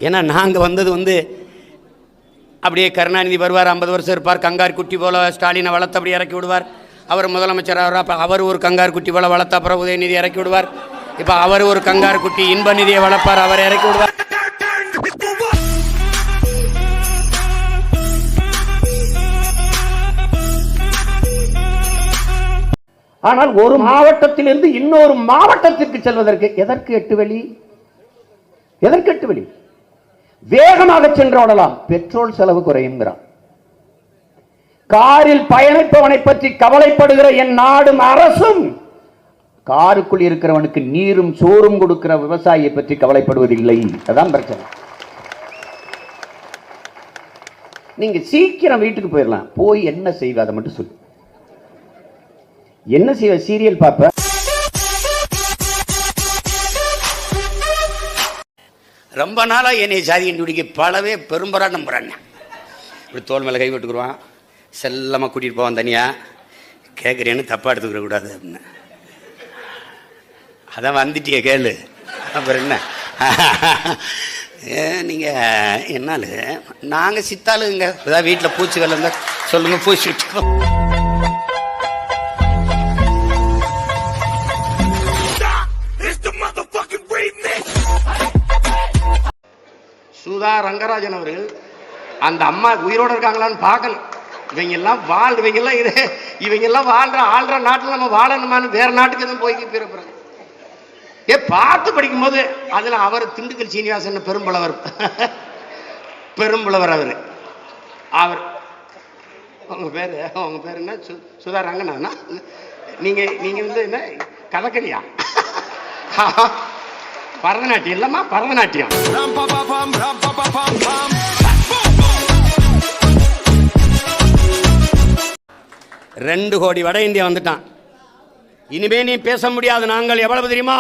ஏன்னா நாங்கள் வந்தது அப்படியே கருணாநிதி வருவார், 50 வருஷம் இருப்பார், கங்கார் குட்டி போல ஸ்டாலினை வளர்த்து அப்படி இறக்கி விடுவார். அவர் முதலமைச்சர் ஆகிறார், அப்போ அவர் ஒரு கங்கார் குட்டி போல வளர்த்த அப்புறம் உதயநிதி இறக்கி விடுவார். இப்போ அவர் ஒரு கங்கார் குட்டி இன்ப நிதியை வளர்ப்பார், அவர் இறக்கி விடுவார். ஆனால் ஒரு மாவட்டத்திலிருந்து இன்னொரு மாவட்டத்திற்கு செல்வதற்கு எதற்கு 8 வழி? எதற்கு 8 வழி? வேகமாக சென்று விடலாம், பெட்ரோல் செலவு குறையுங்கிறான். காரில் பயணிப்பவனை பற்றி கவலைப்படுகிற என் நாடும் அரசும் காருக்குள் இருக்கிறவனுக்கு நீரும் சோறும் கொடுக்கிற விவசாயியை பற்றி கவலைப்படுவதில்லை. அதான் பிரச்சனை. நீங்க சீக்கிரம் வீட்டுக்கு போயிடலாம், போய் என்ன செய்வ அதை மட்டும் சொல்லு. என்ன செய்வ? சீரியல் பார்ப்ப. ரொம்ப நாளா என்னை சாதி கண்டுபிடிக்க பலவே பெரும்பராட்டம் போறான். இப்படி தோல் மேல கை விட்டுக்குருவான், செல்லமா கூட்டிட்டு போவான் தனியா. கேட்குறேன்னு தப்பா எடுத்துக்கிற கூடாது அப்படின்னு. அதான் வந்துட்டிய கேளு. அப்புறம் என்ன நீங்க என்னாலு நாங்க சித்தாளுங்க ஏதாவது வீட்டில் பூச்சிகள் இருந்தா சொல்லுங்க, பூச்சி விட்டுக்கோ. சுதா ரங்கராஜன் அவர்கள் அந்த அம்மா உயிரோடு இருக்காங்களான்னு பார்க்கணும். இவங்கெல்லாம் ஆள்ற நாட்டில் நம்ம வாழணுமான்னு வேற நாட்டுக்கு எதுவும் போய் பிறப்புறாங்க. பார்த்து படிக்கும் போது அதுல அவர் திண்டுக்கல் சீனிவாசன் பெரும்புலவர் அவர் உங்க பேர் என்ன? சுதா ரங்கனா. நீங்க என்ன கதக்கலியா? பரதநாட்டியம் இல்லம்மா, பரதநாட்டியம். 2 கோடி வட இந்தியா வந்துட்டான். இனிமே நீ பேச முடியாது. நாங்கள் எவ்வளவு தெரியுமா?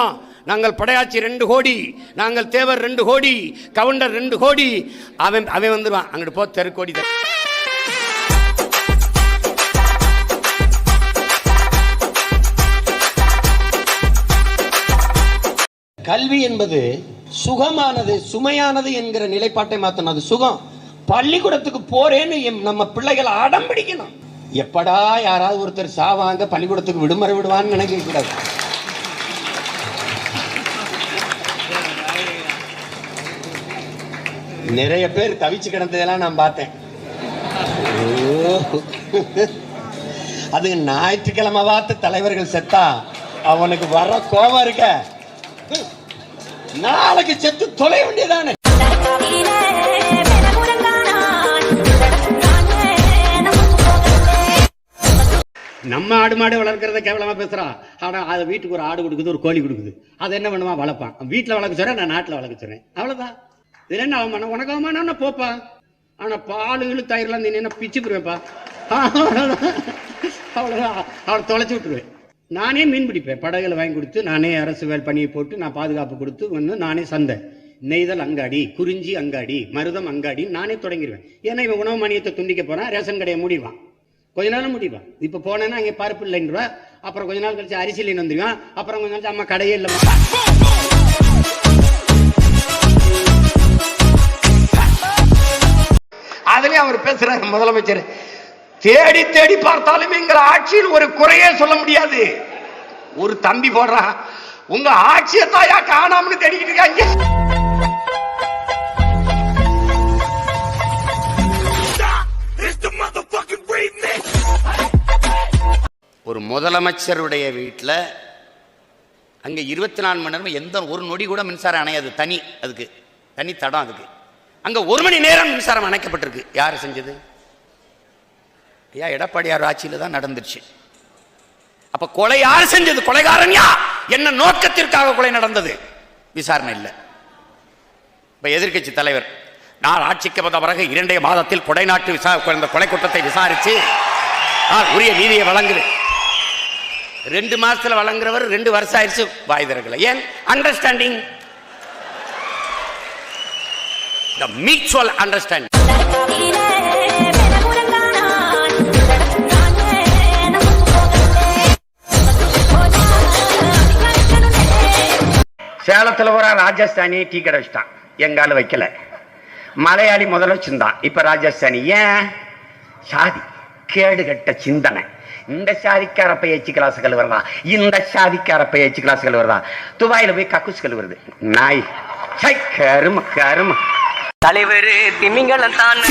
நாங்கள் படையாச்சி 2 கோடி, நாங்கள் தேவர் 2 கோடி, கவுண்டர் 2 கோடி. அவன் வந்துடுவான். அங்கிட்டு போ, தெருக்கோடி தான். கல்வி என்பது சுகமானது, சுமையானது என்கிற நிலைப்பாட்டை மாற்றணும். அது சுகம். பள்ளிக்கூடத்துக்கு போறேன்னு நம்ம பிள்ளைகளை அடம் பிடிக்கணும். எப்படா யாராவது ஒருத்தர் சாவாங்க பள்ளிக்கூடத்துக்கு விடுமுறை விடுவான்னு நினைக்க கூடாது. நிறைய பேர் தவிச்சு கிடந்ததெல்லாம் நான் பார்த்தேன். அது ஞாயிற்றுக்கிழமை பார்த்து தலைவர்கள் செத்தா அவனுக்கு வர கோபம் இருக்க, நாளைக்கு செத்து தொலை வேண்டியதானே. நம்ம ஆடு மாடு வளர்க்கறத கேவலமா பேசுறான். ஆனா அது வீட்டுக்கு ஒரு ஆடு கொடுக்குது, ஒரு கோழி கொடுக்குது. அது என்ன பண்ணுவான்? வளர்ப்பான். வீட்டுல வளர்க்க சொல்றேன், நான் நாட்டுல வளர்க்க சொல்றேன். அவ்வளவுதான். இது என்ன அவமான? உனக்கு அவமான போப்பா. ஆனா பால் தயிர்லாம் என்ன பிச்சு போடுவேன்ப்பா. அவ்வளவுதான். அவளை தொலைச்சி விட்டுருவேன். நானே மீன் பிடிப்பேன். படகுல வாங்கி கொடுத்து நானே அரசு வேலை பணியை போட்டு நான் பாதுகாப்பு கொடுத்து நானே சந்தை, நெய்தல் அங்காடி, குறிஞ்சி அங்காடி, மருதம் அங்காடி நானே தொடங்கிடுவேன். ஏன்னா இவன் உணவு மானியத்தை துண்டிக்க போறான், ரேஷன் கடையை மூடிவான். கொஞ்ச நாளும் முடிவான். இப்ப போனேன்னா அங்கே பருப்பு இல்லைன்றா, அப்புறம் கொஞ்ச நாள் கழிச்சு அரிசி இல்லைன்னு வந்துருவான். அப்புறம் கொஞ்ச நாள் அம்மா கடையே இல்லை. அதுலயும் அவர் பேசுறாரு முதலமைச்சர், தேடி தேடி பார்த்தாலும் எங்கள் ஆட்சியில் ஒரு குறையே சொல்ல முடியாது. ஒரு தம்பி போடுறான், உங்க ஆட்சியை தாயா காணாமனு தேடிக்கிட்டு இருக்காங்க. ஒரு முதலமைச்சருடைய வீட்டில் அங்கே 24 மணி நேரம் எந்த ஒரு நொடி கூட மின்சாரம் அணையாது. அதுக்கு தனி தடம். அதுக்கு அங்கே 1 மணி நேரம் மின்சாரம் அணைக்கப்பட்டிருக்கு. யார் செஞ்சது? ஐயா எடப்பாடியார் ஆட்சியில் தான் நடந்துருச்சு. அப்ப கொலை யார் செஞ்சது? கொலைகாரன் யார்? என்ன நோக்கத்திற்காக கொலை நடந்தது? விசாரணை இல்லை. இப்ப எதிர்கட்சி தலைவர், நான் ஆட்சிக்கு வந்த பிறகு 2 மாதத்தில் கொடைநாட்டு கொலை குற்றத்தை விசாரிச்சு நான் உரிய நீதியை வழங்குவேன். 2 மாசத்துல வழங்குறவர் 2 வருஷம் ஆயிடுச்சு, வாய் திறக்கல. ஏன்? Understanding, the mutual understanding. சேலத்தில் ஒரு ராஜஸ்தானி டீ கடை வச்சுட்டான், எங்கால வைக்கல. மலையாளி முதல்ல வச்சிருந்தான், இப்ப ராஜஸ்தானி. ஏன்? சாதி கேடுகட்ட சிந்தனை. இந்த சாதிக்கார பேச்சு கிளாஸ் கழுவுறதா, இந்த சாதிக்கார பேச்சு கிளாஸ் கழுவுறதா. துபாயில போய் கக்கூஸ் கழுவுறது நாய். கரும கரும தலைவர் திமிங்கலம் தான்